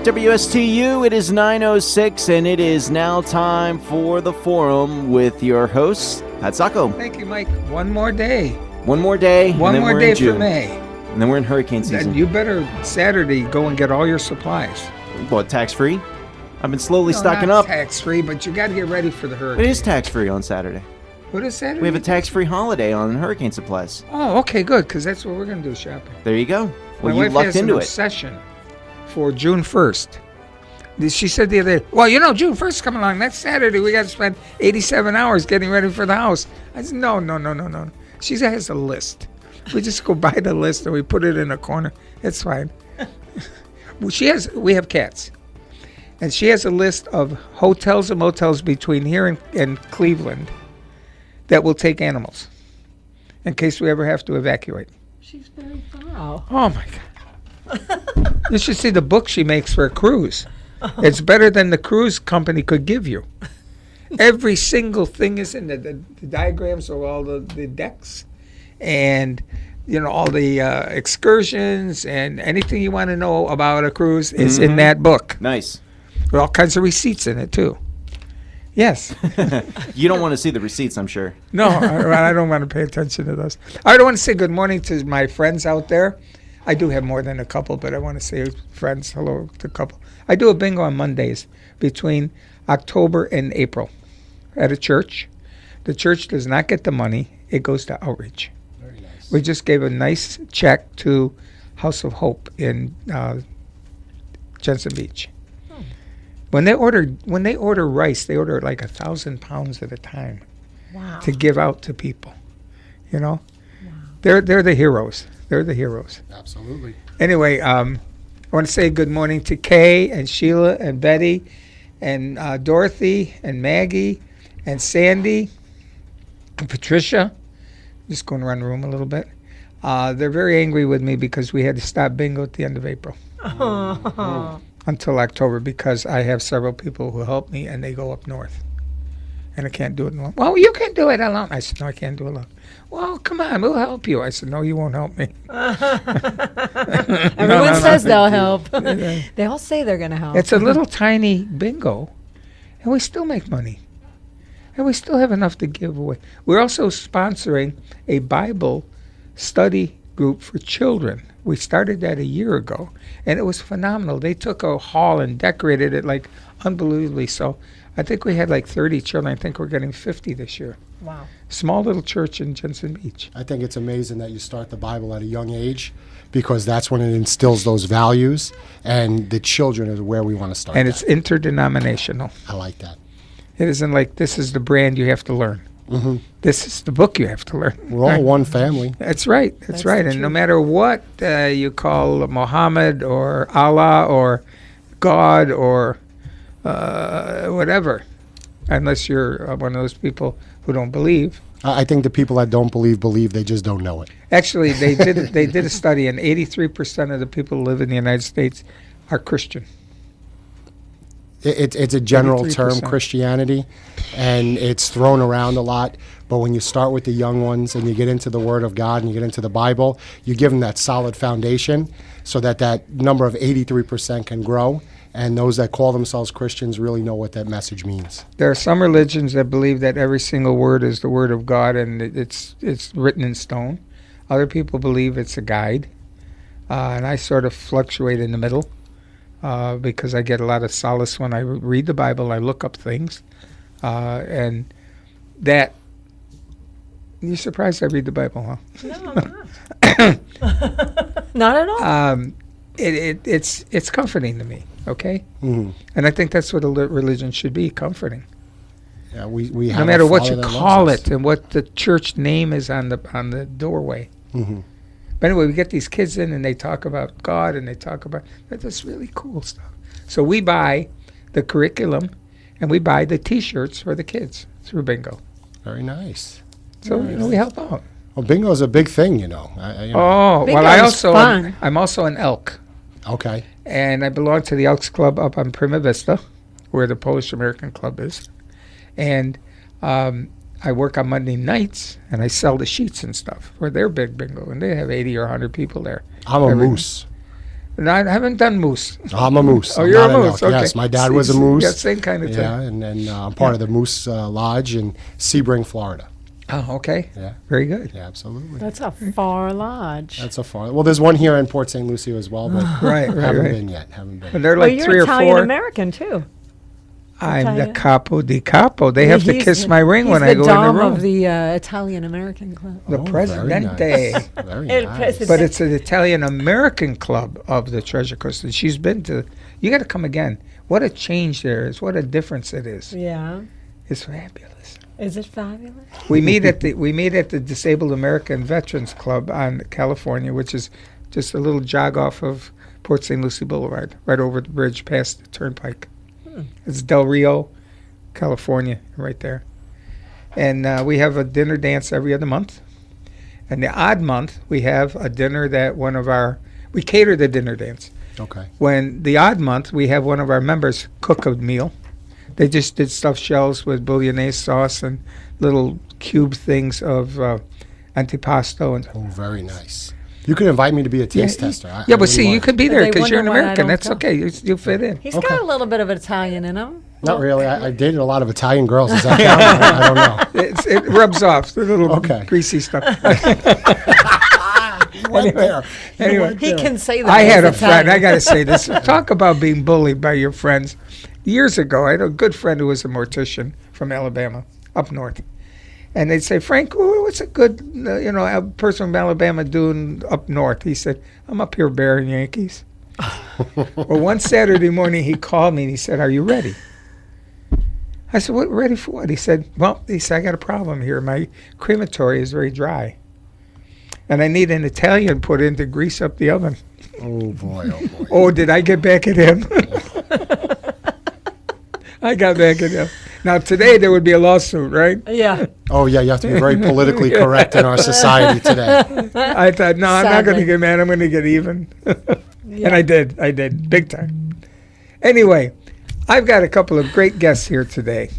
WSTU, it is 9:06, and it is now time for the Forum with your host, Pat Sacco. Thank you, Mike. One more day. One more day. One more day for May. And then we're in hurricane season. Then you better Saturday go and get all your supplies. What, tax-free? I've been slowly No, stocking not up. tax-free, but you got to get ready for the hurricane. It is tax-free on Saturday. What is Saturday? We have a tax-free holiday on hurricane supplies. Oh, okay, good, because that's what we're going to do, shopping. There you go. Well, My you wife lucked has into an it. obsession for June 1st. She said the other day, well, you know, June 1st is coming along. Next Saturday, we got to spend 87 hours getting ready for the house. I said, no. She has a list. We just go by the list and we put it in a corner. It's fine. We have cats. And she has a list of hotels and motels between here and Cleveland that will take animals in case we ever have to evacuate. She's very thorough. Oh, my God. You should see the book she makes for a cruise. It's better than the cruise company could give you. Every single thing is in the diagrams of all the decks and, you know, all the excursions and anything you want to know about a cruise is in that book. Nice. With all kinds of receipts in it, too. Yes. You don't want to see the receipts, I'm sure. No, I don't want to pay attention to those. I don't want to say good morning to my friends out there. I do have more than a couple, but I want to say friends, hello to a couple. I do a bingo on Mondays between October and April at a church. The church does not get the money. It goes to outreach. Very nice. We just gave a nice check to House of Hope in Jensen Beach. When they order rice, they order like 1,000 pounds at a time. Wow. To give out to people. You know? Wow. They're the heroes. They're the heroes. Absolutely. Anyway, I want to say good morning to Kay and Sheila and Betty and Dorothy and Maggie and Sandy and Patricia. Just going around the room a little bit. They're very angry with me because we had to stop bingo at the end of April. Until October because I have several people who help me and they go up north. And I can't do it alone. Well, you can do it alone. I said, no, I can't do it alone. Well, come on, we'll help you. I said, no, you won't help me. Everyone says they'll help. They all say they're going to help. It's a little tiny bingo, and we still make money. And we still have enough to give away. We're also sponsoring a Bible study group for children. We started that a year ago, and it was phenomenal. They took a hall and decorated it like unbelievably so. I think we had like 30 children. I think we're getting 50 this year. Wow. Small little church in Jensen Beach. I think it's amazing that you start the Bible at a young age because that's when it instills those values, and the children is where we want to start. And it's interdenominational. I like that. It isn't like this is the brand you have to learn. Mm-hmm. This is the book you have to learn. We're all one family. That's right. That's right. the And no truth. matter what you call Muhammad or Allah or God or whatever, unless you're one of those people who don't believe. I think the people that don't believe, they just don't know it. Actually, they did a study, and 83% of the people who live in the United States are Christian. It's a general term, 83%. Christianity, and it's thrown around a lot. But when you start with the young ones and you get into the Word of God and you get into the Bible, you give them that solid foundation so that number of 83% can grow. And those that call themselves Christians really know what that message means. There are some religions that believe that every single word is the Word of God and it's written in stone. Other people believe it's a guide. And I sort of fluctuate in the middle. Because I get a lot of solace when I read the Bible. I look up things, and that. You're surprised I read the Bible, huh? No, I'm not. Not at all. It's comforting to me. Okay, Mm-hmm. and I think that's what a religion should be: comforting. Yeah, we have No a matter what Father you that call loves us. it and what the church name is on the doorway. Mm-hmm. But anyway, we get these kids in and they talk about God and they talk about that's really cool stuff. So we buy the curriculum and we buy the T-shirts for the kids through bingo. Very nice. So we help out. Well, bingo is a big thing, you know. Oh, Bingo well, is fun. I'm also an elk, Okay. and I belong to the Elks Club up on Prima Vista, where the Polish American Club is, and I work on Monday nights and I sell the sheets and stuff for their big bingo, and they have 80 or 100 people there. I'm a Every- moose. No, I haven't done moose. I'm a moose. Oh, I'm you're a not moose. elk. Okay. Yes, my dad was a moose. Yeah, same kind of thing. Yeah, and then I'm part of the Moose Lodge in Sebring, Florida. Oh, okay. Yeah, Very good. yeah, absolutely. That's a far lodge. That's a far. Well, there's one here in Port St. Lucie as well, but Right, haven't right. been yet. Haven't been. And they're Well, like you're 3 or Italian 4. American too. I'm the Italian. capo di capo. They have to He's kiss the- my ring when I He's go the in dom the room. of the Italian American Club. The Oh, Presidente. Very nice. Very El nice. Presidente. But it's an Italian American club of the Treasure Coast. And she's been to. You got to come again. What a change there is. What a difference it is. Yeah. It's fabulous. Is it fabulous? We meet at the Disabled American Veterans Club on California, which is just a little jog off of Port St. Lucie Boulevard, right over the bridge past the Turnpike. It's Del Rio, California, right there. And we have a dinner dance every other month. And the odd month, we have a dinner that we cater the dinner dance. Okay. When the odd month, we have one of our members cook a meal. They just did stuffed shells with bolognese sauce and little cube things of antipasto. And Oh, very nice. You could invite me to be a taste tester. I but really see, you want- could be But there they because you're an wonder why I American. don't That's come. okay. You fit in. He's Okay. got a little bit of Italian in him. Not really. I dated a lot of Italian girls. Does that count? I don't know. It rubs off the little Okay. greasy stuff. Went there. Anyway, He can say that. I had a he's friend. I Italian. got to say this. Talk about being bullied by your friends. Years ago, I had a good friend who was a mortician from Alabama, up north. And they'd say, Frank, what's a good, a person from Alabama doing up north? He said, I'm up here bearing Yankees. Well, one Saturday morning, he called me and he said, are you ready? I said, what, ready for what? He said, I got a problem here. My crematory is very dry. And I need an Italian put in to grease up the oven. Oh boy. Oh boy. Oh, did I get back at him? I got back at him. Now, today there would be a lawsuit, right? Yeah. Oh yeah. You have to be very politically correct in our society today. I thought, no, I'm not going to Sadly. get mad. I'm going to get even. Yeah. And I did, big time. Anyway, I've got a couple of great guests here today.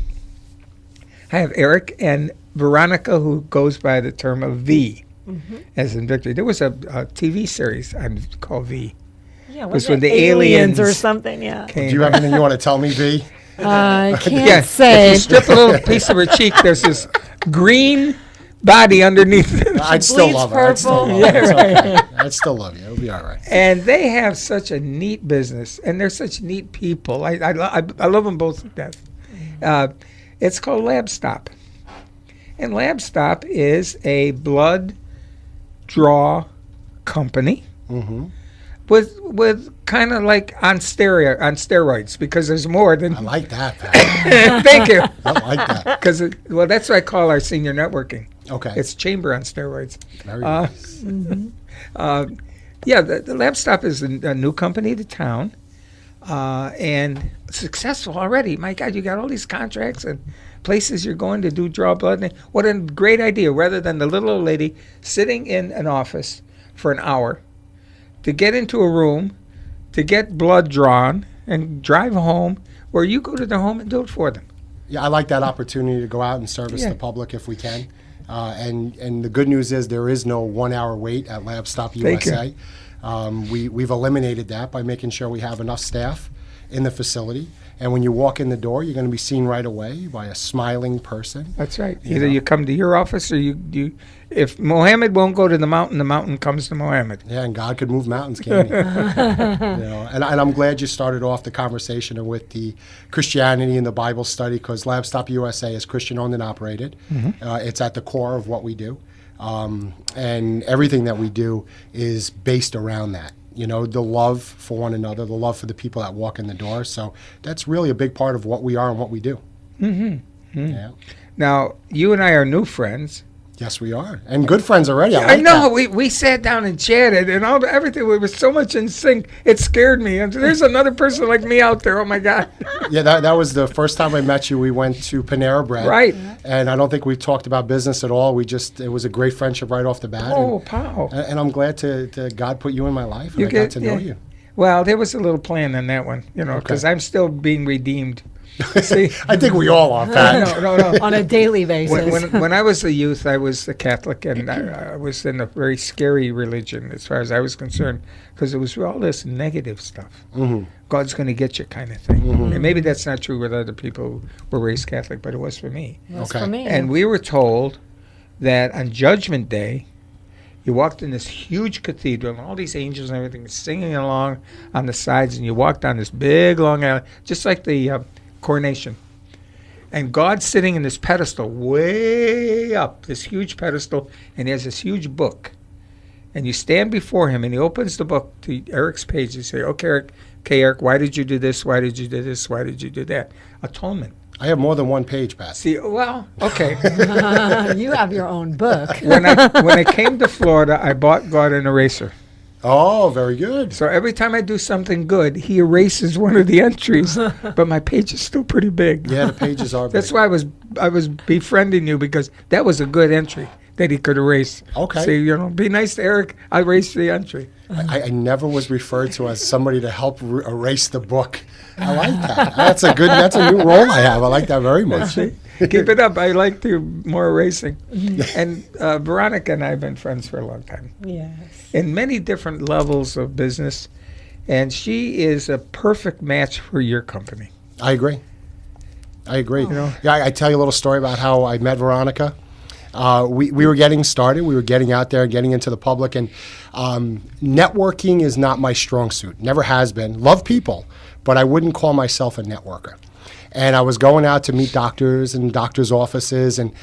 I have Eric and Veronica, who goes by the term of V, as in Victory. There was a TV series called V. Yeah, was was when it the aliens or aliens something? Yeah. came. Do you have anything you want to tell me, V? I can't Yeah, if say. you strip a little piece of her cheek, there's this green body underneath it. I'd still bleeds love her. I'd still purple. love her. It's okay. I'd still love you. It'll be all right. And they have such a neat business, and they're such neat people. I love them both to death. It's called LabStop. And LabStop is a blood draw company Mm-hmm. with kind of like on steroids, because there's more than. I like that, Pat. Thank you. I like that. Because that's what I call our senior networking. Okay. It's chamber on steroids. Very nice. Yeah, the LabStop is a new company to town, and successful already. My God, you got all these contracts and places you're going to draw blood. What a great idea! Rather than the little old lady sitting in an office for an hour, to get into a room, to get blood drawn, and drive home, where you go to their home and do it for them. Yeah, I like that opportunity to go out and service Yeah. the public if we can. And the good news is there is no 1 hour wait at LabStop Thank you. USA. We've eliminated that by making sure we have enough staff in the facility. And when you walk in the door, you're going to be seen right away by a smiling person. That's right. You Either know. you come to your office, or you. If Mohammed won't go to the mountain comes to Mohammed. Yeah, and God could move mountains, can't he? And I'm glad you started off the conversation with the Christianity and the Bible study, because LabStop USA is Christian-owned and operated. It's at the core of what we do. And everything that we do is based around that. You know, the love for one another, the love for the people that walk in the door. So that's really a big part of what we are and what we do. Yeah. Now, you and I are new friends. Yes, we are. And good friends already. I like know. that. We sat down and chatted, and everything. We were so much in sync. It scared me. And there's another person like me out there. Oh my God! Yeah, that was the first time I met you. We went to Panera Bread. Right. And I don't think we talked about business at all. It was a great friendship right off the bat. Oh, pow! And I'm glad to God put you in my life, and You I got get- to know yeah. you. Well, there was a little plan in that one, because Okay. I'm still being redeemed. See, I think we all are, Pat. no. On a daily basis. When I was a youth, I was a Catholic, and I was in a very scary religion as far as I was concerned, because it was all this negative stuff. God's going to get you kind of thing. And maybe that's not true with other people who were raised Catholic, but it was for me. That's Okay. for me. And we were told that on Judgment Day, you walked in this huge cathedral, and all these angels and everything singing along on the sides, and you walked down this big, long alley, just like the coronation. And God's sitting in this pedestal way up, this huge pedestal, and he has this huge book. And you stand before him, and he opens the book to Eric's page. You say, okay, Eric, why did you do this? Why did you do this? Why did you do that? Atonement. I have more than one page, Pat. See, well, okay. You have your own book. when I came to Florida, I bought God an eraser. Oh, very good. So every time I do something good, he erases one of the entries, but my page is still pretty big. Yeah, the pages are big. That's why I was befriending you, because that was a good entry that he could erase. Okay. Say, be nice to Eric. I erased the entry. I never was referred to as somebody to help erase the book. I like that. That's a new role I have. I like that very much. Keep it up. I like to more erasing. And Veronica and I have been friends for a long time Yes. in many different levels of business, and she is a perfect match for your company. I agree. know? Yeah, I tell you a little story about how I met Veronica. We were getting started. We were getting out there, getting into the public, and networking is not my strong suit. Never has been. Love people, but I wouldn't call myself a networker. And I was going out to meet doctors and doctors' offices, and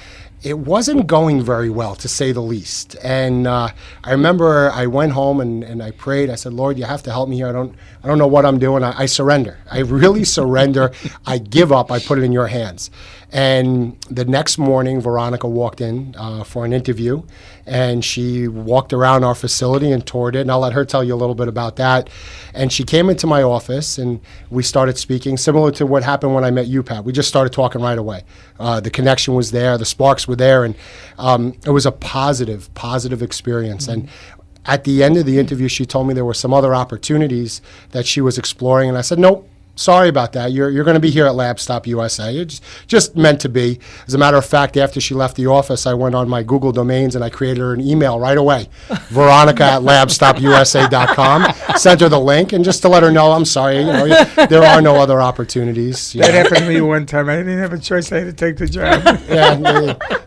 it wasn't going very well, to say the least. And I remember I went home and I prayed. I said, Lord, you have to help me here. I don't know what I'm doing. I surrender. I really surrender. I give up. I put it in your hands. And the next morning, Veronica walked in for an interview, and she walked around our facility and toured it. And I'll let her tell you a little bit about that. And she came into my office, and we started speaking, similar to what happened when I met you, Pat. We just started talking right away. The connection was there. The sparks were there. And it was a positive experience. And at the end of the interview, she told me there were some other opportunities that she was exploring. And I said, nope. Sorry about that. You're going to be here at LabStop USA. It's just meant to be. As a matter of fact, after she left the office, I went on my Google domains and I created her an email right away. Veronica at labstopusa.com. Sent her the link, and just to let her know, I'm sorry, there are no other opportunities. That happened to me one time. I didn't have a choice. I had to take the job.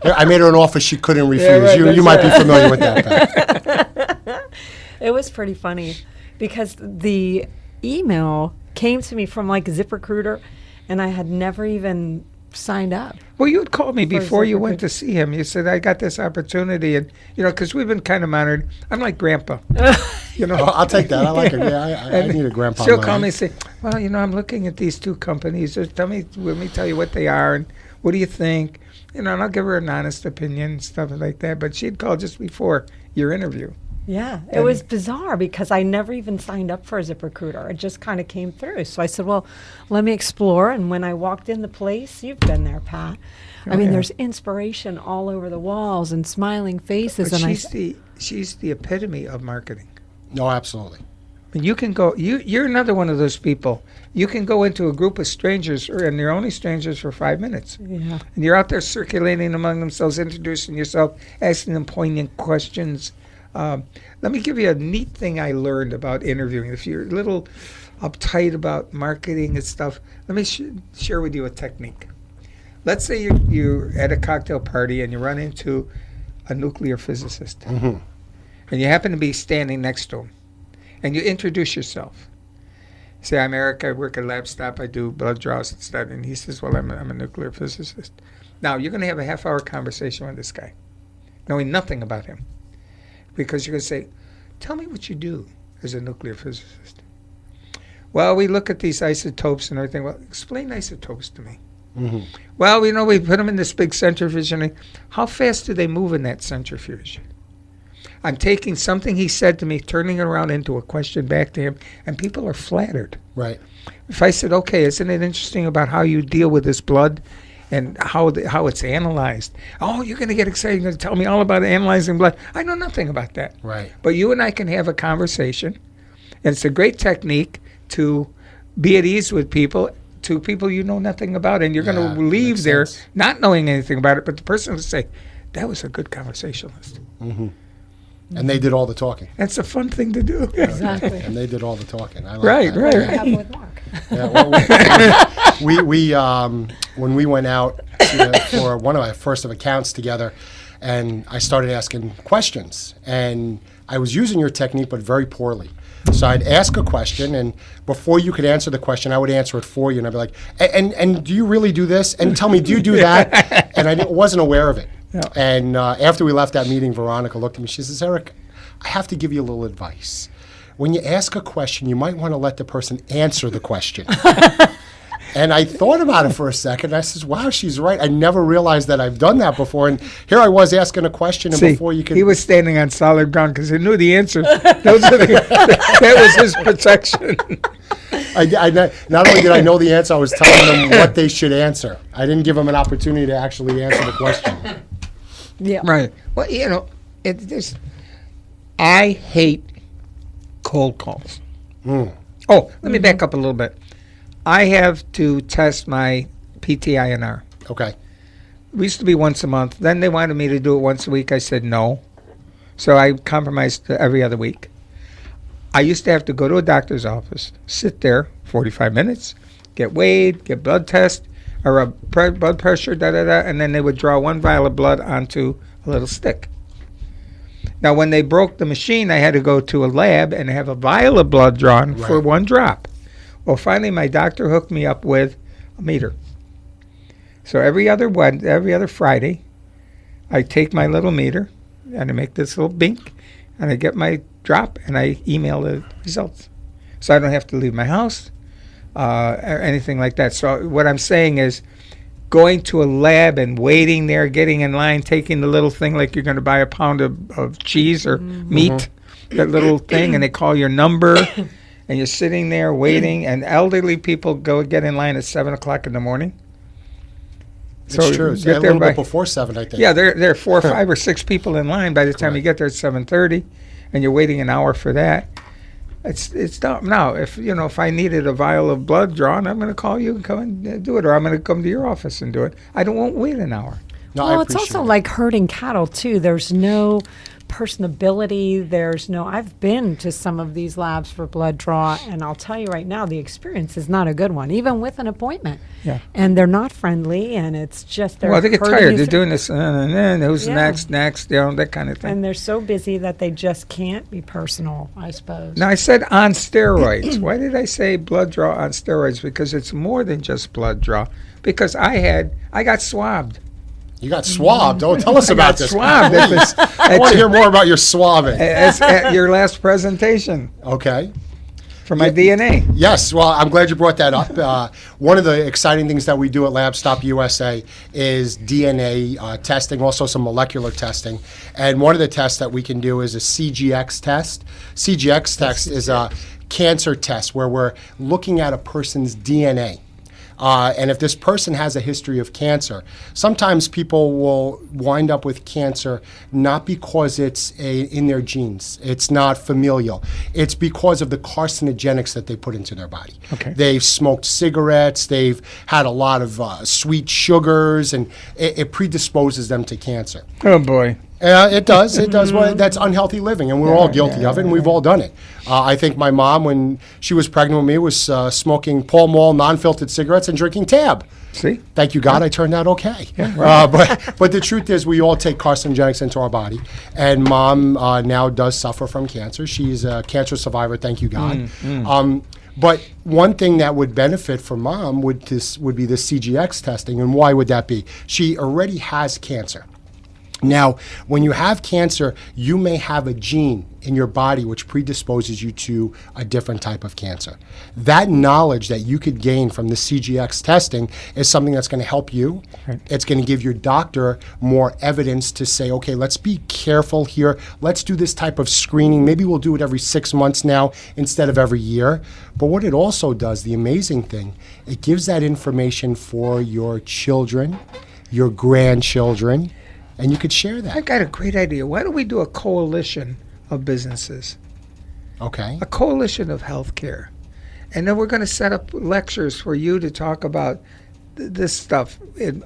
I made her an offer she couldn't refuse. Yeah, right, you might be right. familiar with that, Pat. It was pretty funny because the email came to me from like ZipRecruiter, and I had never even signed up. Well, you had called me before you ZipRecruiter. went to see him. You said, I got this opportunity. And, because we've been kind of monitored. I'm like Grandpa. I'll take that. I like it. Yeah, I need a grandpa. She'll in my call me life. and say, well, I'm looking at these two companies. Just let me tell you what they are, and what do you think? And I'll give her an honest opinion and stuff like that. But she'd call just before your interview. Yeah, it was bizarre because I never even signed up for ZipRecruiter. It just kind of came through. So I said, well, let me explore. And when I walked in the place, you've been there, Pat. I mean, yeah. there's inspiration all over the walls and smiling faces. But And she's the epitome of marketing. No, absolutely. And you can go, you're another one of those people. You can go into a group of strangers, and they're only strangers for 5 minutes. Yeah. And you're out there circulating among themselves, introducing yourself, asking them poignant questions. Let me give you a neat thing I learned about interviewing. If you're a little uptight about marketing and stuff, let me share with you a technique. Let's say you're at a cocktail party and you run into a nuclear physicist. And you happen to be standing next to him. And you introduce yourself. Say, I'm Eric, I work at LabStop, I do blood draws and stuff. And he says, well, I'm a nuclear physicist. Now, you're going to have a half-hour conversation with this guy, knowing nothing about him. Because you're going to say, tell me what you do as a nuclear physicist. Well, we look at these isotopes and everything. Well, explain isotopes to me. Well, we put them in this big centrifuge. And how fast do they move in that centrifuge? I'm taking something he said to me, turning it around into a question back to him, and people are flattered. Right. If I said, okay, isn't it interesting about how you deal with this blood and how it's analyzed? Oh, you're going to get excited. You're going to tell me all about analyzing blood. I know nothing about that. Right. But you and I can have a conversation, and it's a great technique to be at ease with people, to people you know nothing about, and you're going Yeah, to leave makes there sense. not knowing anything about it, but the person will say, that was a good conversationalist. And they did all the talking. That's a fun thing to do. Exactly. And they did all the talking. I like Right, that. right, What right. happened with Mark? Yeah, well, we when we went out for one of our first of accounts together, and I started asking questions, and I was using your technique, but very poorly. So I'd ask a question, and before you could answer the question, I would answer it for you, and I'd be like, "And do you really do this? And tell me, do you do that?" And I wasn't aware of it. Yeah. And after we left that meeting, Veronica looked at me. She says, "Eric, I have to give you a little advice. When you ask a question, you might want to let the person answer the question." And I thought about it for a second. I says, "Wow, she's right. I never realized that I've done that before." And here I was asking a question, and See, before you could, he was standing on solid ground because he knew the answers. That was his protection. not only did I know the answer, I was telling them what they should answer. I didn't give them an opportunity to actually answer the question. Yeah. Right. Well, I hate cold calls. Oh, let me back up a little bit. I have to test my PTINR. Okay. It used to be once a month. Then they wanted me to do it once a week. I said no. So I compromised to every other week. I used to have to go to a doctor's office, sit there 45 minutes, get weighed, get blood test, or a blood pressure, and then they would draw one vial of blood onto a little stick. Now, when they broke the machine, I had to go to a lab and have a vial of blood drawn for Right. one drop. Well, finally, my doctor hooked me up with a meter. So every other Friday, I take my little meter and I make this little bink, and I get my drop and I email the results. So I don't have to leave my house or anything like that. So what I'm saying is, going to a lab and waiting there, getting in line, taking the little thing like you're going to buy a pound of cheese or meat, that little thing, and they call your number, and you're sitting there waiting, and elderly people go get in line at 7 o'clock in the morning. It's true. It's a little bit before 7, I think. Yeah, there are 4, 5, or 6 people in line by the time you get there at 7:30, and you're waiting an hour for that. It's dumb. Now, if I needed a vial of blood drawn, I'm going to call you and come and do it, or I'm going to come to your office and do it. Won't wait an hour. No, I Well, it's appreciate also it. like herding cattle too. There's no personability. I've been to some of these labs for blood draw, and I'll tell you right now, the experience is not a good one, even with an appointment. Yeah. And they're not friendly, and it's just Well, they get herding tired. you They're through- doing this, who's Yeah. next, that kind of thing. And they're so busy that they just can't be personal, I suppose. Now, I said on steroids. Why did I say blood draw on steroids? Because it's more than just blood draw. Because I got swabbed. You got swabbed. Oh, tell us about this. Swabbed at this, I want to hear more about your swabbing. at your last presentation Okay. for my DNA. Yes, well, I'm glad you brought that up. One of the exciting things that we do at LabStop USA is DNA testing, also some molecular testing. And one of the tests that we can do is a CGX test. CGX test is a cancer test where we're looking at a person's DNA. And if this person has a history of cancer, sometimes people will wind up with cancer not because it's in their genes. It's not familial. It's because of the carcinogenics that they put into their body. Okay. They've smoked cigarettes. They've had a lot of sweet sugars, and it predisposes them to cancer. Oh, boy. It does. It does. Well, that's unhealthy living, and we're all guilty of it, and we've all done it. I think my mom, when she was pregnant with me, was smoking Pall Mall non-filtered cigarettes and drinking Tab. See? Thank you, God, I turned out okay. But the truth is, we all take carcinogenics into our body, and Mom now does suffer from cancer. She's a cancer survivor, thank you, God. But one thing that would benefit for Mom would be the CGX testing, and why would that be? She already has cancer. Now, when you have cancer, you may have a gene in your body which predisposes you to a different type of cancer. That knowledge that you could gain from the CGX testing is something that's going to help you. Right. It's going to give your doctor more evidence to say, okay, let's be careful here. Let's do this type of screening. Maybe we'll do it every 6 months now instead of every year. But what it also does, the amazing thing, it gives that information for your children, your grandchildren, and you could share I that. got a great idea. Why don't we do a coalition of businesses? Okay. A coalition of healthcare. And then we're going to set up lectures for you to talk about this stuff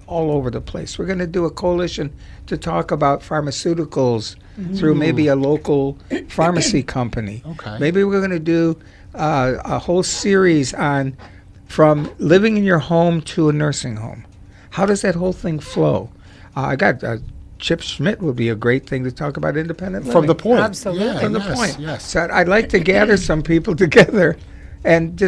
all over the place. We're going to do a coalition to talk about pharmaceuticals through maybe a local pharmacy company. Okay. Maybe we're going to do a whole series on from living in your home to a nursing home. How does that whole thing flow? I got Chip Schmidt would be a great thing to talk about independent living. From the point. Absolutely. Yeah, From the yes, point. Yes. So I'd like to gather some people together, and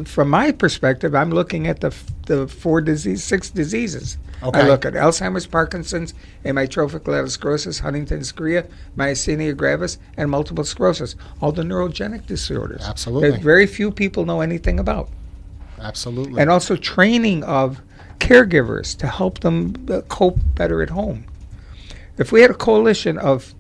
from my perspective, I'm looking at the 6 diseases. Okay. I look at Alzheimer's, Parkinson's, amyotrophic lateral sclerosis, Huntington's chorea, myasthenia gravis, and multiple sclerosis. All the neurogenic disorders. Absolutely. That very few people know anything about. Absolutely. And also training of caregivers to help them cope better at home. If we had a coalition of,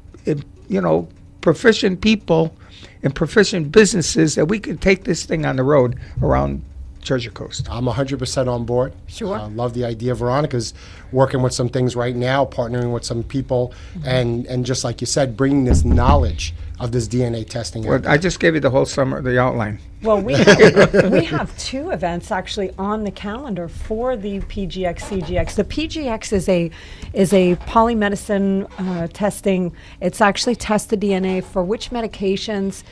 proficient people and proficient businesses, that we could take this thing on the road around Treasure Coast. I'm 100% on board. Sure. Love the idea. Veronica's working with some things right now, partnering with some people, and just like you said, bringing this knowledge of this DNA testing. Well, I just gave you the whole summer, the outline. Well, we have 2 events actually on the calendar for the PGX CGX. The PGX is a polymedicine testing. It's actually test the DNA for which medications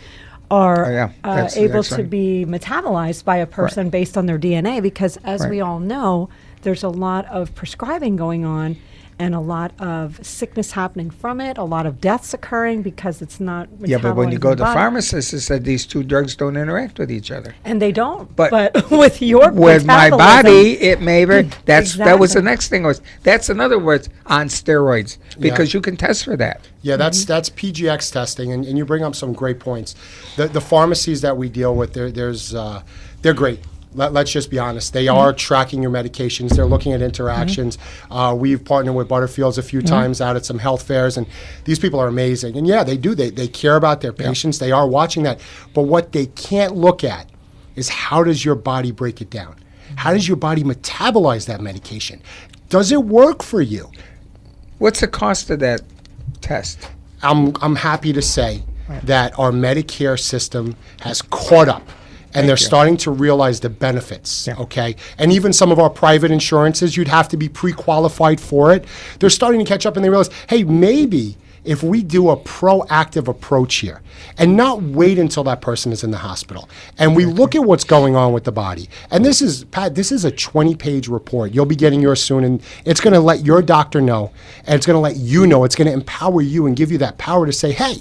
are able to be metabolized by a person based on their DNA, because as we all know, there's a lot of prescribing going on and a lot of sickness happening from it, a lot of deaths occurring because it's not metabolized. Yeah, but when you go to in the body. pharmacists, it said these 2 drugs don't interact with each other. And they don't. But But with your With my metabolism- body, it may be. That was the Exactly. next thing. That's in other words on steroids, because you can test for that. Yeah, that's PGX testing, and you bring up some great points. The pharmacies that we deal with, they're great. Let's just be honest. They are tracking your medications. They're looking at interactions. We've partnered with Butterfields a few times out at some health fairs, and these people are amazing. And yeah, they do. They care about their patients. They are watching that. But what they can't look at is how does your body break it down? How does your body metabolize that medication? Does it work for you? What's the cost of that test? I'm happy to say that our Medicare system has caught up. And they're starting to realize the benefits, okay? And even some of our private insurances, you'd have to be pre-qualified for it. They're starting to catch up, and they realize, hey, maybe if we do a proactive approach here and not wait until that person is in the hospital, and we look at what's going on with the body. And this is, Pat, this is a 20-page report. You'll be getting yours soon, and it's going to let your doctor know, and it's going to let you know. It's going to empower you and give you that power to say, hey,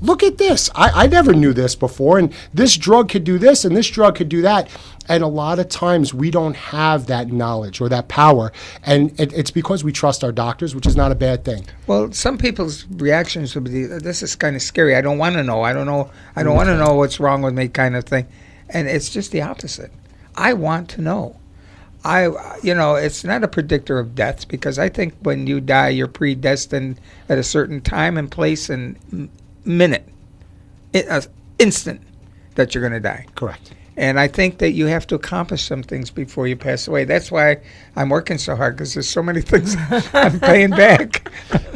look at this. I never knew this before, and this drug could do this, and this drug could do that. And a lot of times we don't have that knowledge or that power, and it's because we trust our doctors, which is not a bad thing. Well, some people's reactions would be, this is kind of scary. I don't want to know. I don't want to know what's wrong with me, kind of thing. And it's just the opposite. I want to know. It's not a predictor of deaths, because I think when you die, you're predestined at a certain time and place and minute, instant that you're going to die. Correct. And I think that you have to accomplish some things before you pass away. That's why I'm working so hard, because there's so many things I'm paying back.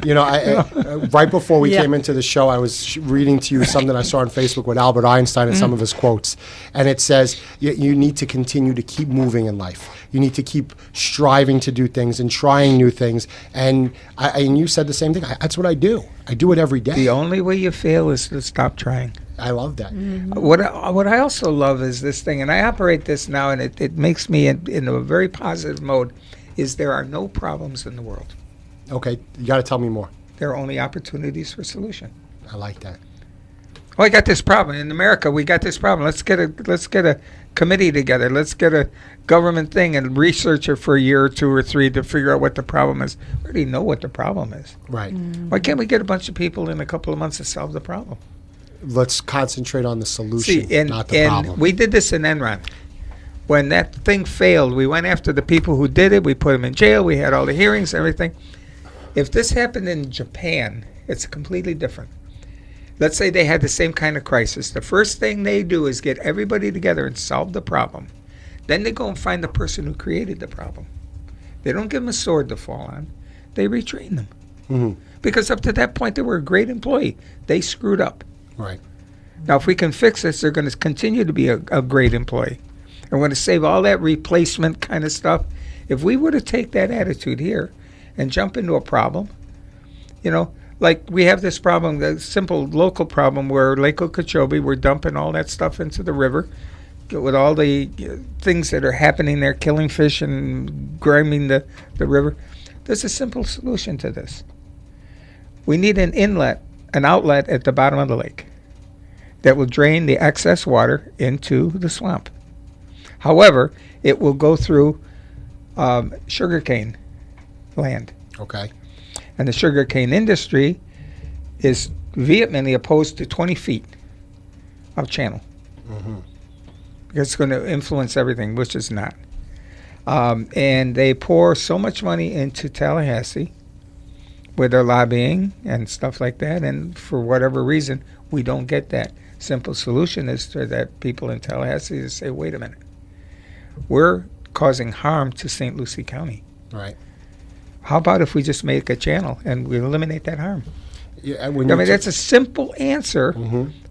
Right before we came into the show, I was reading to you something I saw on Facebook with Albert Einstein and some of his quotes. And it says, you need to continue to keep moving in life. You need to keep striving to do things and trying new things. And you said the same thing. That's what I do. I do it every day. The only way you fail is to stop trying. I love that. What I also love is this thing, and I operate this now, and it makes me in a very positive mode, is there are no problems in the world. Okay, you got to tell me more. There are only opportunities for solution. I like that. Oh, I got this problem. In America, we got this problem. Let's get a committee together. Let's get a government thing and research it for a year or 2 or 3 to figure out what the problem is. We already know what the problem is. Right. Why can't we get a bunch of people in a couple of months to solve the problem? Let's concentrate on the solution, See, not the problem. we did this in Enron. When that thing failed, we went after the people who did it. We put them in jail. We had all the hearings, everything. If this happened in Japan, it's completely different. Let's say they had the same kind of crisis. The first thing they do is get everybody together and solve the problem. Then they go and find the person who created the problem. They don't give them a sword to fall on. They retrain them. Mm-hmm. Because up to that point, they were a great employee. They screwed up. Right. Now, if we can fix this, they're going to continue to be a great employee. And we're going to save all that replacement kind of stuff. If we were to take that attitude here and jump into a problem, you know, like we have this problem, the simple local problem where Lake Okeechobee, we're dumping all that stuff into the river with all the things that are happening there, killing fish and grinding the river. There's a simple solution to this. We need an outlet at the bottom of the lake that will drain the excess water into the swamp. However, it will go through sugarcane land. Okay. And the sugarcane industry is vehemently opposed to 20 feet of channel. Mm-hmm. Because it's going to influence everything, which is not. And they pour so much money into Tallahassee with their lobbying and stuff like that, and for whatever reason, we don't get that. Simple solution is for that people in Tallahassee to say, wait a minute, we're causing harm to St. Lucie County. Right. How about if we just make a channel and we eliminate that harm? Yeah, I mean, that's a simple answer,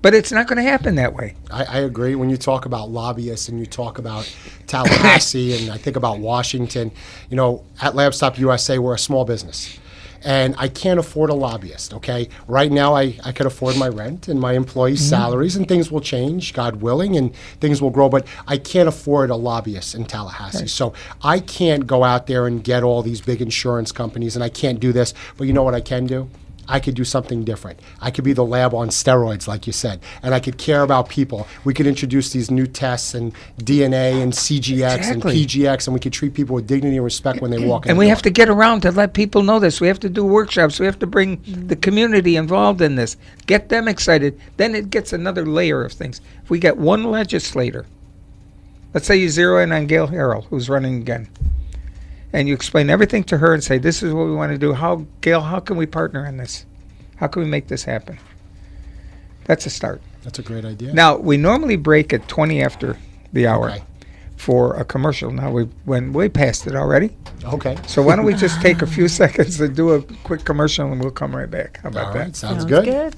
but it's not going to happen that way. I agree. When you talk about lobbyists and you talk about Tallahassee and I think about Washington, you know, at LabStop USA, we're a small business. And I can't afford a lobbyist, okay? Right now, I could afford my rent and my employees' salaries, and things will change, God willing, and things will grow, but I can't afford a lobbyist in Tallahassee. Right. So I can't go out there and get all these big insurance companies, and I can't do this. But you know what I can do? I could do something different. I could be the lab on steroids, like you said, and I could care about people. We could introduce these new tests and DNA and CGX and PGX, and we could treat people with dignity and respect when they walk in. And we have to get around to let people know this. We have to do workshops. We have to bring the community involved in this, get them excited. Then it gets another layer of things. If we get one legislator, let's say you zero in on Gail Harrell, who's running again, and you explain everything to her and say, this is what we want to do. Gail, how can we partner on this? How can we make this happen? That's a start. That's a great idea. Now, we normally break at 20 after the hour for a commercial. Now, we went way past it already. Okay. So why don't we just take a few seconds to do a quick commercial and we'll come right back. How about that? Sounds good.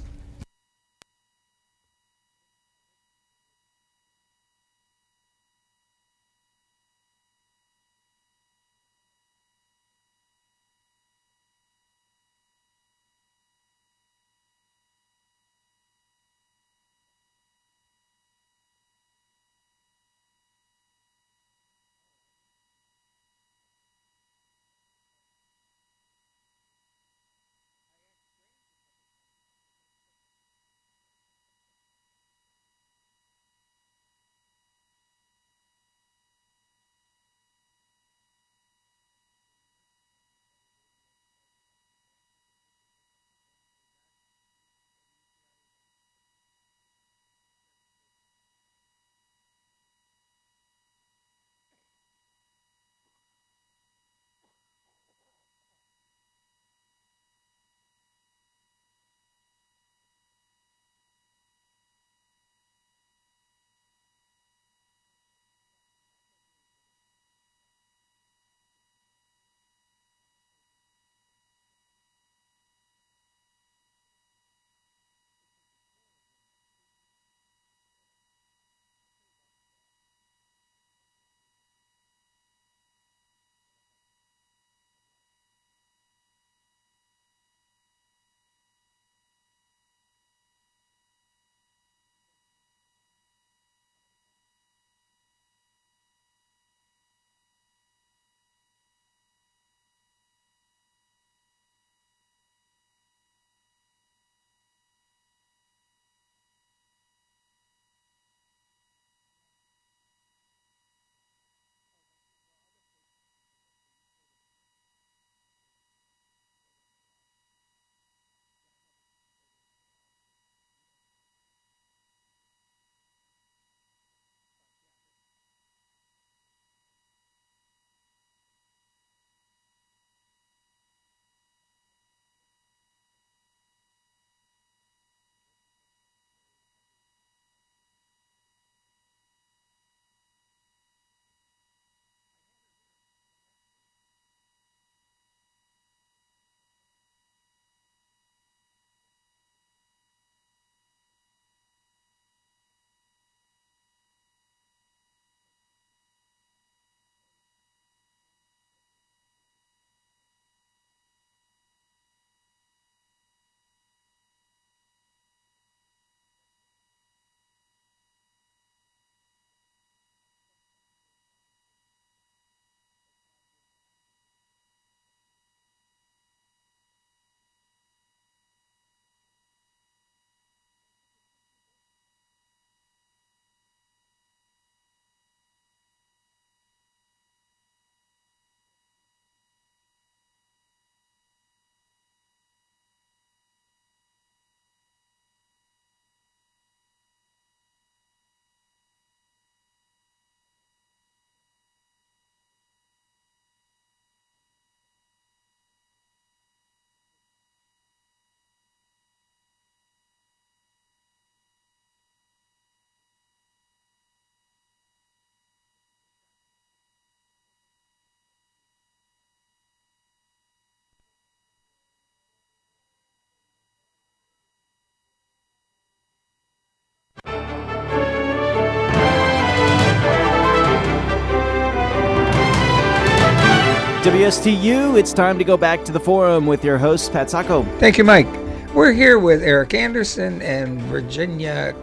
WSTU, it's time to go back to the forum with your host, Pat Sacco. Thank you, Mike. We're here with Eric Anderson and Veronica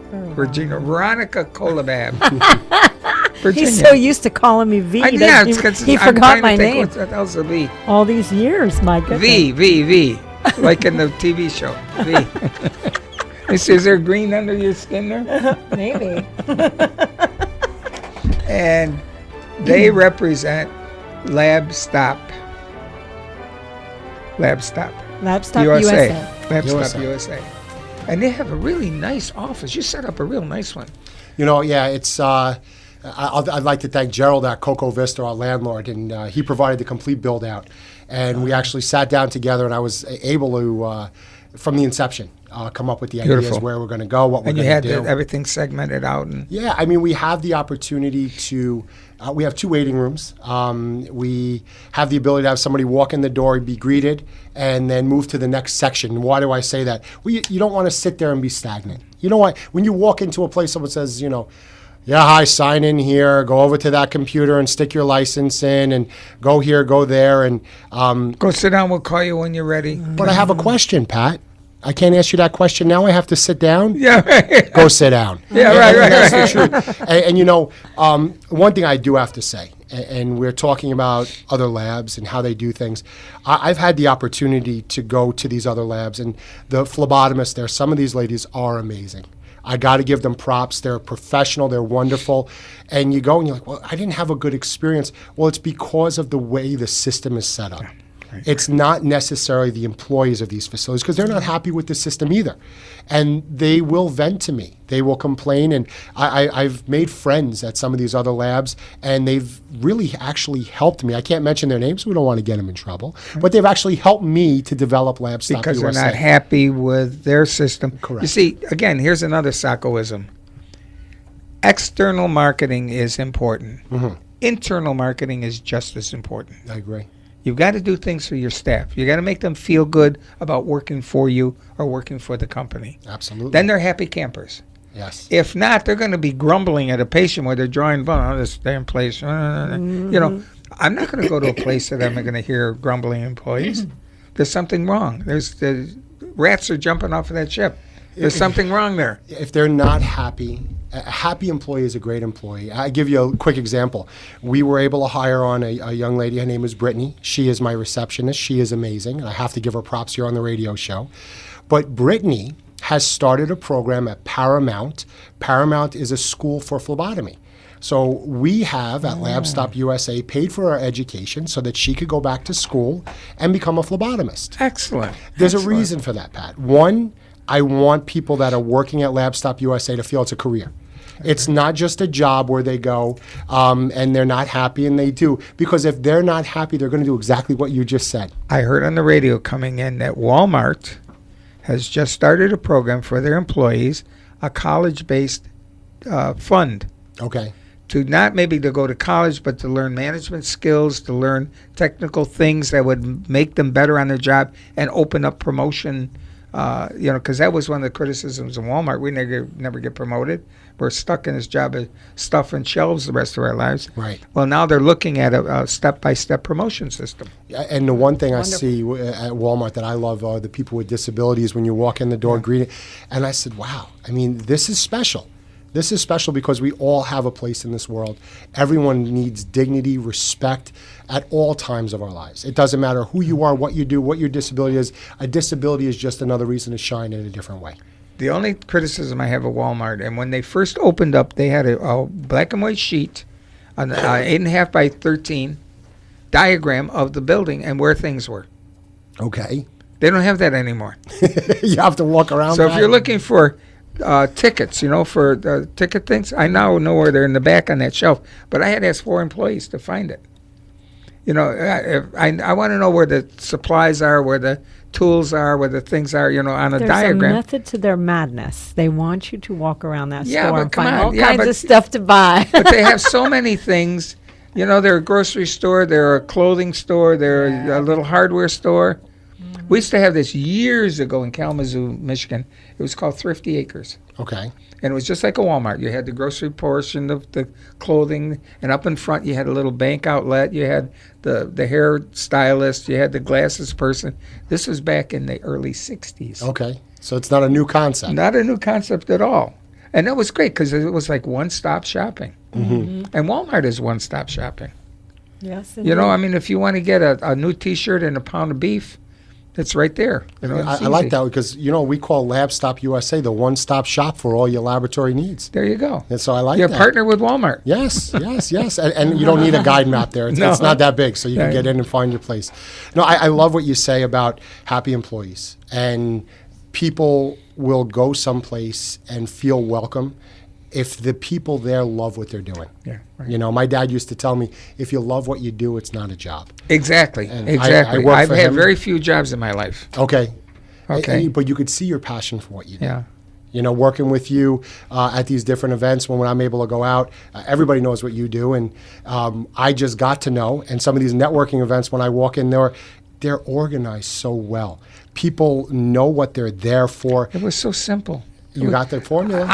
Kolobab. Virginia. He's so used to calling me V. Yeah, he forgot my name. What the hell's a V? All these years, my goodness. V. Like in the TV show. V. Is there green under your skin there? Maybe. And they represent LabStop USA. LabStop USA. And they have a really nice office. You set up a real nice one. You know, yeah, it's. I'd like to thank Gerald at Cocoa Vista, our landlord, and he provided the complete build out. And we actually sat down together, and I was able to, from the inception, come up with the ideas where we're going to go, what we're going to do. And you had everything segmented out. And yeah, I mean, we have the opportunity to. We have 2 waiting rooms. We have the ability to have somebody walk in the door, be greeted, and then move to the next section. Why do I say that? Well, you don't want to sit there and be stagnant. You know what? When you walk into a place, someone says, you know, yeah, hi, sign in here, go over to that computer and stick your license in, and go here, go there, and go sit down. We'll call you when you're ready. But I have a question, Pat. I can't ask you that question now. I have to sit down. Yeah, right. Go sit down. Yeah, right. That's the truth. And you know, one thing I do have to say, and we're talking about other labs and how they do things. I've had the opportunity to go to these other labs, and the phlebotomists there, some of these ladies are amazing. I got to give them props. They're professional. They're wonderful. And you go and you're like, well, I didn't have a good experience. Well, it's because of the way the system is set up. It's not necessarily the employees of these facilities, because they're not happy with the system either. And they will vent to me. They will complain. And I've made friends at some of these other labs, and they've really actually helped me. I can't mention their names. We don't want to get them in trouble. But they've actually helped me to develop LabStop USA. Because they're not happy with their system. Correct. You see, again, here's another Saccoism. External marketing is important. Mm-hmm. Internal marketing is just as important. I agree. You've got to do things for your staff. You got to make them feel good about working for you or working for the company. Absolutely. Then they're happy campers. Yes. If not, they're going to be grumbling at a patient where they're drawing blood. Oh, this damn place. You know, I'm not going to go to a place that I'm going to hear grumbling employees. There's something wrong. The rats are jumping off of that ship. There's something wrong there. If they're not happy, a happy employee is a great employee. I give you a quick example. We were able to hire on a young lady. Her name is Brittany. She is my receptionist. She is amazing, and I have to give her props here on the radio show. But Brittany has started a program at Paramount. Paramount is a school for phlebotomy. So we have at LabStop USA paid for her education so that she could go back to school and become a phlebotomist. Excellent. There's a reason for that, Pat. One, I want people that are working at LabStop USA to feel it's a career. It's not just a job where they go and they're not happy, and they do. Because if they're not happy, they're going to do exactly what you just said. I heard on the radio coming in that Walmart has just started a program for their employees, a college-based fund. Okay. To not maybe to go to college, but to learn management skills, to learn technical things that would make them better on their job and open up promotion. Because that was one of the criticisms of Walmart. We never get promoted. We're stuck in this job of stuffing shelves the rest of our lives. Right. Well, now they're looking at a step-by-step promotion system. And the one thing I see at Walmart that I love are the people with disabilities when you walk in the door, greeting. And I said, wow, I mean, this is special. This is special because we all have a place in this world. Everyone needs dignity, respect at all times of our lives. It doesn't matter who you are, what you do, what your disability is. A disability is just another reason to shine in a different way. The only criticism I have of Walmart, and when they first opened up, they had a black and white sheet, an 8.5 by 13 diagram of the building and where things were. Okay. They don't have that anymore. You have to walk around. So if you're looking for tickets, for ticket things, I now know where they're in the back on that shelf. But I had to ask 4 employees to find it. I want to know where the supplies are, where the tools are, where the things are, on a There's diagram. There's a method to their madness. They want you to walk around that store and come find on. all kinds of stuff to buy. But they have so many things. They're a grocery store, they're a clothing store, they're a little hardware store. We used to have this years ago in Kalamazoo, Michigan. It was called Thrifty Acres. Okay. And it was just like a Walmart. You had the grocery portion of the clothing, and up in front you had a little bank outlet. You had the hair stylist. You had the glasses person. This was back in the early 60s. Okay. So it's not a new concept. Not a new concept at all. And that was great because it was like one-stop shopping. And Walmart is one-stop shopping. Yes. You know, I mean, if you want to get a new T-shirt and a pound of beef, it's right there. You know, it's I like easy. that because, you know, we call LabStop USA the one-stop shop for all your laboratory needs. There you go. And so I like You're that. a partner with Walmart. Yes. And you don't need a guide map there. It's, No. it's not that big, so you can Right. get in and find your place. No, I love what you say about happy employees. And people will go someplace and feel welcome if the people there love what they're doing. Yeah, right. You know, my dad used to tell me, if you love what you do, it's not a job. Exactly. And Exactly. I work I've for had him. very few jobs in my life. Okay. Okay. But you could see your passion for what you do. Yeah. You know, working with you at these different events when I'm able to go out, everybody knows what you do. And I just got to know, and some of these networking events, when I walk in there, they're organized so well. People know what they're there for. It was so simple. You got the formula.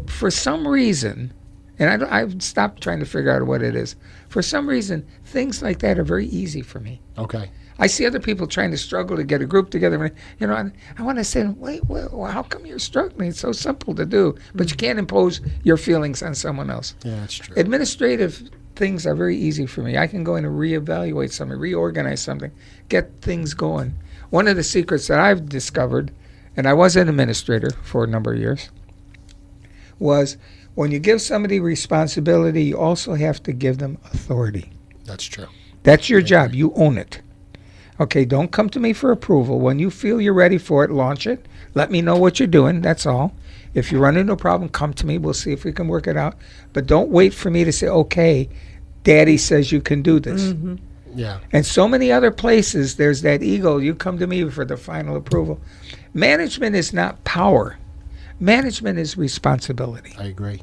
For some reason, and I've stopped trying to figure out what it is. For some reason, things like that are very easy for me. Okay. I see other people trying to struggle to get a group together. And, you know, I want to say, wait, how come you're struggling? It's so simple to do. But you can't impose your feelings on someone else. Yeah, that's true. Administrative things are very easy for me. I can go in and reevaluate something, reorganize something, get things going. One of the secrets that I've discovered, and I was an administrator for a number of years, was when you give somebody responsibility, you also have to give them authority. That's true. That's your job. You own it. Okay, don't come to me for approval. When you feel you're ready for it, launch it. Let me know what you're doing. That's all. If you run into a problem, come to me. We'll see if we can work it out. But don't wait for me to say, okay, Daddy says you can do this. Yeah. And so many other places, there's that ego. You come to me for the final approval. Management is not power. Management is responsibility. I agree.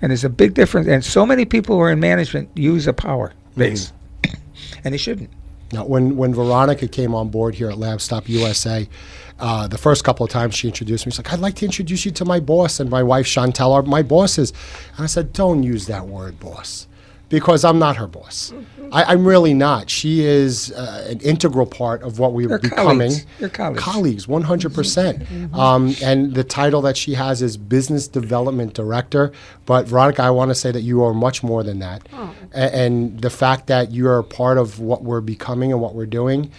And there's a big difference. And so many people who are in management use a power base. And they shouldn't. Now, when Veronica came on board here at LabStop USA, the first couple of times she introduced me, she's like, I'd like to introduce you to my boss. And my wife, Chantel, are my bosses. And I said, don't use that word, boss, because I'm not her boss. I'm really not. She is an integral part of what we're They're becoming. colleagues. They're colleagues. Colleagues, 100%. And the title that she has is Business Development Director. But Veronica, I want to say that you are much more than that. And the fact that you're a part of what we're becoming and what we're doing,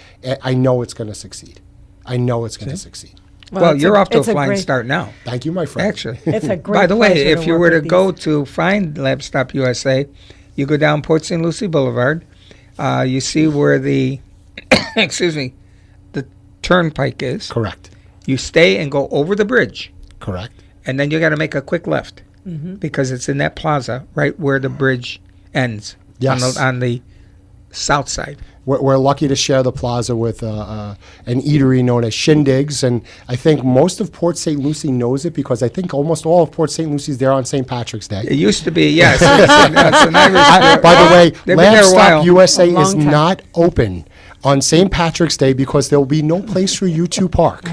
I know it's going to succeed. I know it's going to succeed. Well, it's you're off to a it's flying great- start now. Thank you, my friend. Actually. It's a great By the way, pleasure if you work were to with go these. to find LabStop USA, you go down Port St. Lucie Boulevard. You see where the, the turnpike is. Correct. You stay and go over the bridge, Correct. and then you got to make a quick left because it's in that plaza right where the bridge ends Yes. on the south side. We're lucky to share the plaza with an eatery known as Shindigs, and I think most of Port St. Lucie knows it because I think almost all of Port St. Lucie's there on St. Patrick's Day. It used to be, yes. It's an Irish. By the way, They've been there a while. LabStop USA A long is time. not open on St. Patrick's Day because there will be no place for you to park.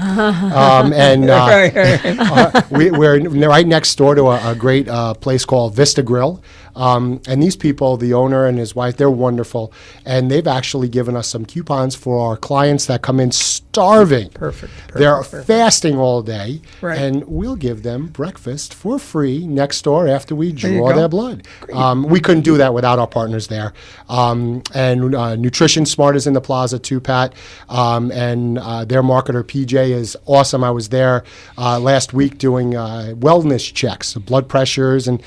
We're right next door to a great place called Vista Grill. And these people, the owner and his wife, they're wonderful. And they've actually given us some coupons for our clients that come in starving. Perfect. They're fasting all day. Right. And we'll give them breakfast for free next door after we you draw go. their blood. We couldn't do that without our partners there. And Nutrition Smart is in the plaza too, Pat. And their marketer, PJ, is awesome. I was there last week doing wellness checks, blood pressures and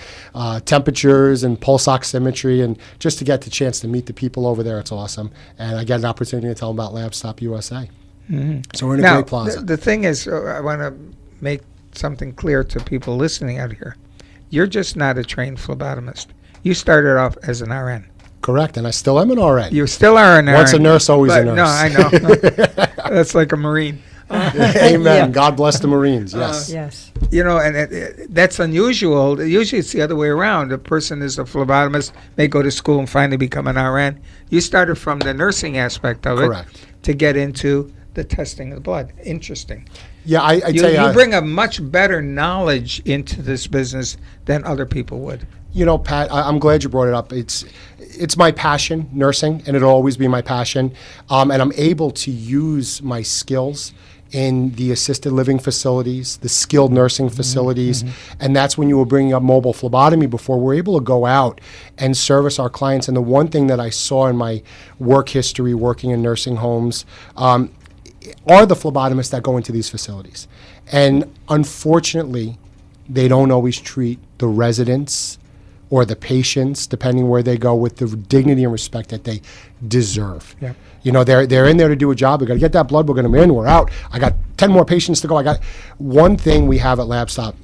temperatures and pulse oximetry, and just to get the chance to meet the people over there, it's awesome. And I get an opportunity to tell them about LabStop USA. So we're in a Now, great plaza. the thing is, I want to make something clear to people listening out here. You're just not a trained phlebotomist. You started off as an RN. Correct, and I still am an RN. You still are an RN. Once a nurse, always a but- nurse. No, I know. That's like a Marine. Amen. Yeah. God bless the Marines. Yes. Yes. You know, and that's unusual. Usually it's the other way around. A person is a phlebotomist, may go to school and finally become an RN. You started from the nursing aspect of it Correct. to get into the testing of the blood. Interesting. Yeah, I You, tell you, you bring a much better knowledge into this business than other people would. you know, Pat, I'm glad you brought it up. It's my passion, nursing, and it'll always be my passion. And I'm able to use my skills in the assisted living facilities, the skilled nursing facilities, and that's when you were bringing up mobile phlebotomy before. We're able to go out and service our clients. And the one thing that I saw in my work history working in nursing homes are the phlebotomists that go into these facilities. And unfortunately, they don't always treat the residents or the patients, depending where they go, with the dignity and respect that they deserve. Yeah. You know, they're in there to do a job. We're going to get that blood. We're going to in. We're out. I got 10 more patients to go. I got one thing we have at LabStop.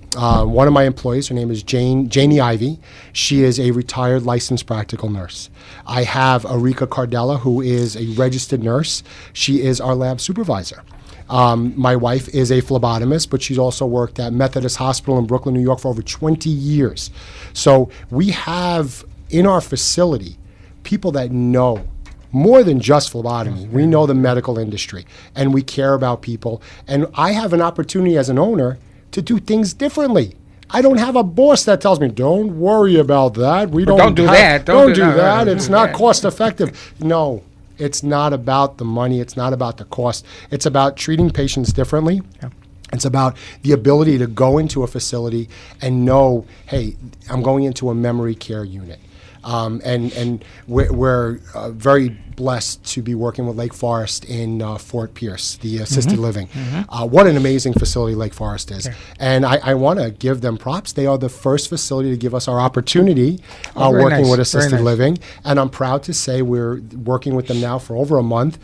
One of my employees, her name is Janie Ivy. She is a retired licensed practical nurse. I have Arika Cardella, who is a registered nurse. She is our lab supervisor. My wife is a phlebotomist, but she's also worked at Methodist Hospital in Brooklyn, New York for over 20 years. So we have in our facility people that know more than just phlebotomy. We know the medical industry, and we care about people. And I have an opportunity as an owner to do things differently. I don't have a boss that tells me, don't worry about that. We don't do that. Don't do that. It's not cost effective. No. It's not about the money. It's not about the cost. It's about treating patients differently. Yeah. It's about the ability to go into a facility and know, hey, I'm going into a memory care unit. And we're very blessed to be working with Lake Forest in Fort Pierce, the assisted living. What an amazing facility Lake Forest is. Yeah. And I want to give them props. They are the first facility to give us our opportunity Very working nice. with Very assisted nice. living. And I'm proud to say we're working with them now for over a month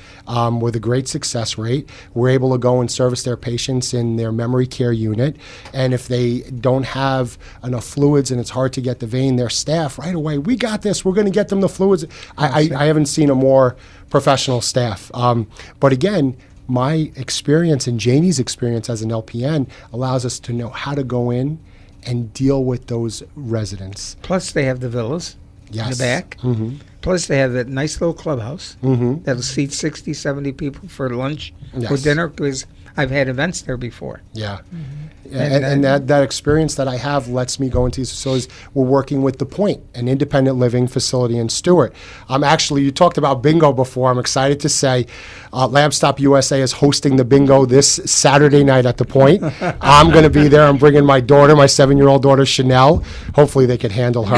with a great success rate. We're able to go and service their patients in their memory care unit. And if they don't have enough fluids and it's hard to get the vein, their staff right away, we got this. We're going to get them the fluids. I haven't seen a more professional staff. But again, my experience and Janie's experience as an LPN allows us to know how to go in and deal with those residents. Plus, they have the villas in Yes. the back. Plus, they have that nice little clubhouse that'll seat 60, 70 people for lunch or Yes. dinner, because I've had events there before. Yeah. And that experience that I have lets me go into these facilities. We're working with The Point, an independent living facility in Stewart. Actually, you talked about bingo before. I'm excited to say LabStop USA is hosting the bingo this Saturday night at The Point. I'm going to be there. I'm bringing my daughter, my 7-year-old daughter, Chanel. Hopefully they can handle her.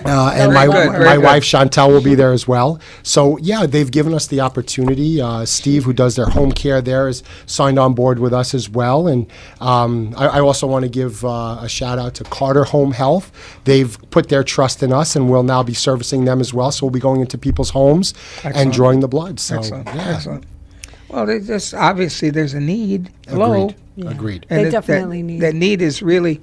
And my Very good. wife Chantel will be there as well. So yeah, they've given us the opportunity. Steve, who does their home care there, is signed on board with us as well. And I also want to give a shout out to Carter Home Health. They've put their trust in us, and we'll now be servicing them as well. So we'll be going into people's homes and Excellent. drawing the blood. So Excellent. yeah, Excellent. Well, obviously there's a need. Hello. agreed. Yeah. Agreed. They that- definitely need that need is really.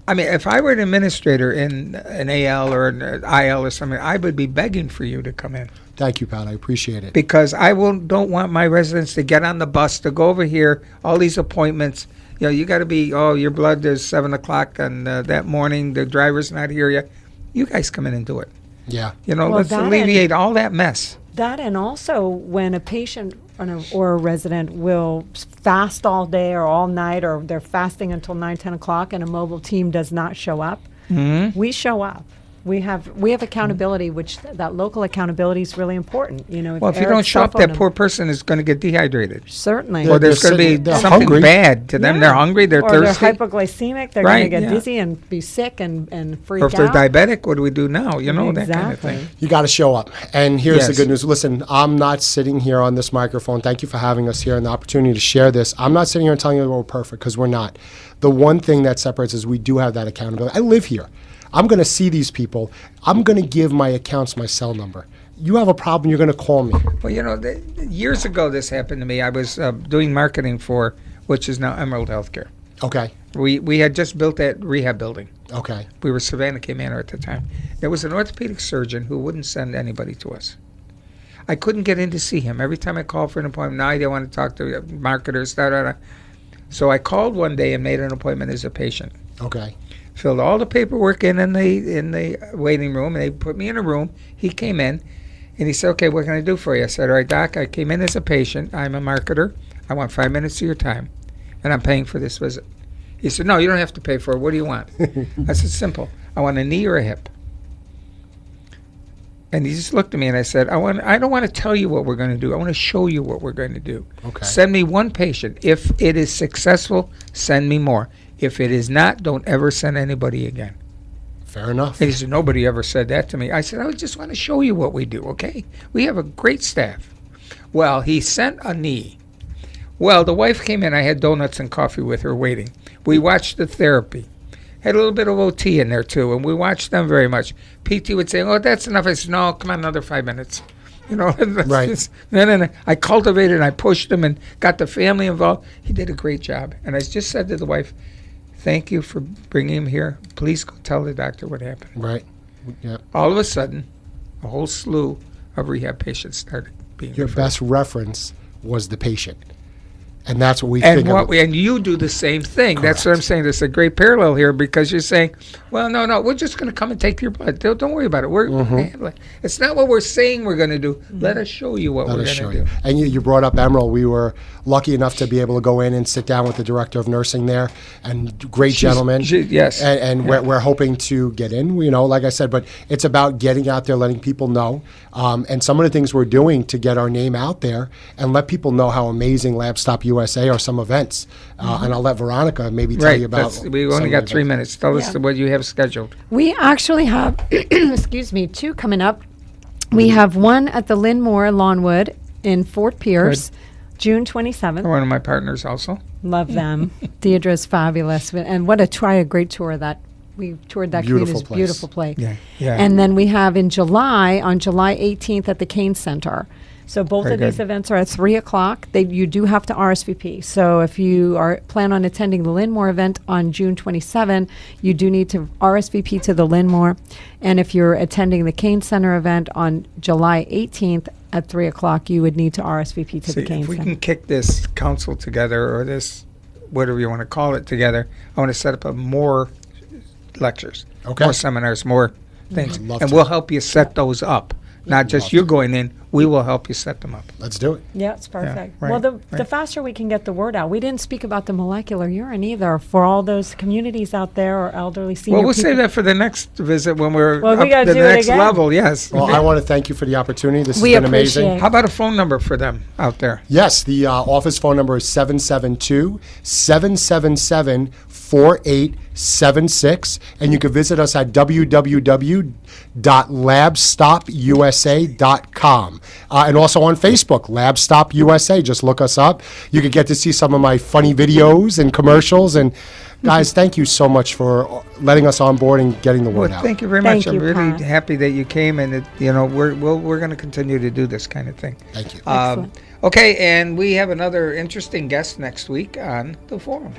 I mean, if I were an administrator in an AL or an IL or something, I would be begging for you to come in, Thank you, Pat. I appreciate it. because don't want my residents to get on the bus to go over here. All these appointments. You know, you got to be. Oh, your blood is 7:00, and that morning the driver's not here yet. You guys come in and do it. Yeah. You know, Well, let's that alleviate all that mess. That, and also when a patient or a resident will fast all day or all night, or they're fasting until 9, 10 o'clock, and a mobile team does not show up, we show up. We have accountability, which that local accountability is really important. You know, Well, if you Eric's don't show up, cell that phone poor person is going to get dehydrated. certainly. Or there's They're going to be sitting- they're something hungry. bad to them. Yeah. They're hungry. They're or thirsty. they're hypoglycemic. They're going Right, to get yeah. dizzy and be sick and freak Or if they're out. diabetic, what do we do now? You know, that kind of Exactly. thing. You got to show up. And here's the Yes. good news. Listen, I'm not sitting here on this microphone. Thank you for having us here and the opportunity to share this. I'm not sitting here and telling you we're perfect, because we're not. The one thing that separates us is we do have that accountability. I live here. I'm going to see these people. I'm going to give my accounts my cell number. You have a problem, you're going to call me. Well, you know, years ago this happened to me. I was doing marketing for, which is now Emerald Healthcare. Okay. We had just built that rehab building. Okay. We were Savannah K Manor at the time. There was an orthopedic surgeon who wouldn't send anybody to us. I couldn't get in to see him. Every time I called for an appointment, now I didn't want to talk to marketers, da. So I called one day and made an appointment as a patient. Okay. Filled all the paperwork in the waiting room, and they put me in a room. He came in, And he said, okay, what can I do for you? I said, all right, Doc, I came in as a patient. I'm a marketer. I want 5 minutes of your time, and I'm paying for this visit. He said, no, you don't have to pay for it. What do you want? I said, simple. I want a knee or a hip. And he just looked at me, and I said, I don't want to tell you what we're going to do. I want to show you what we're going to do. Okay. Send me one patient. If it is successful, send me more. If it is not, don't ever send anybody again. Fair enough. And he said, nobody ever said that to me. I said, I just want to show you what we do, okay? We have a great staff. Well, he sent a knee. Well, the wife came in. I had donuts and coffee with her waiting. We watched the therapy. Had a little bit of OT in there, too, and we watched them very much. PT would say, oh, that's enough. I said, no, come on, another 5 minutes. You know, Right. Then I cultivated and I pushed him and got the family involved. He did a great job. And I just said to the wife, thank you for bringing him here. Please go tell the doctor what happened. Right. Yep. All of a sudden, a whole slew of rehab patients started being Your referred. best reference was the patient. And that's what we And figured. and you do the same thing. That's what I'm Correct. saying. There's a great parallel here because you're saying, well, no, we're just going to come and take your blood. Don't worry about it. It's not what we're saying we're going to do. Let us show you what Let we're us going show to do. you. And you brought up Emerald. We were lucky enough to be able to go in and sit down with the director of nursing there, and great gentleman. Yes. And we're hoping to get in, like I said, but it's about getting out there, letting people know. And some of the things we're doing to get our name out there and let people know how amazing Lab Stop USA are some events. And I'll let Veronica maybe tell you about. We some only of got the 3 events. minutes. Tell us Yeah. what you have scheduled. We actually have, excuse me, 2 coming up. We have one at the Linmore Lawnwood in Fort Pierce, June 27th. One of my partners also. Love them. Deidre's fabulous. And what a great tour that we toured that Beautiful community. place. Beautiful place. Yeah. And then we have in July, on July 18th at the Kane Center. So both Very of these good. events are at 3 o'clock. You do have to RSVP. So if you plan on attending the Linmore event on June 27, you do need to RSVP to the Linmore. And if you're attending the Kane Center event on July 18th at 3 o'clock, you would need to RSVP to See, the Kane if we Center. can kick this council together or this, whatever you want to call it, together, I want to set up more lectures, Okay. more seminars, more things. I'd love And to. we'll help you set those up. Not just love you to. going in, we will help you set them up. Let's do it. Yeah, it's perfect. right, well, the right. faster we can get the word out. We didn't speak about the molecular urine either for all those communities out there or elderly senior Well, we'll people. save that for the next visit when we're Well, we up gotta to the do it next again. level. Yes. Well, I want to thank you for the opportunity. This has We been amazing. appreciate How about a phone number for them out there? Yes, the office phone number is 772-777-4876, and you can visit us at www.labstopusa.com. And also on Facebook, Lab Stop USA. Just look us up. You could get to see some of my funny videos and commercials. And guys, thank you so much for letting us on board and getting the word Well, out. thank you very Thank much. you, I'm really Pat. happy that you came, and we're going to continue to do this kind of thing. Thank you. Excellent. Okay, and we have another interesting guest next week on the forum.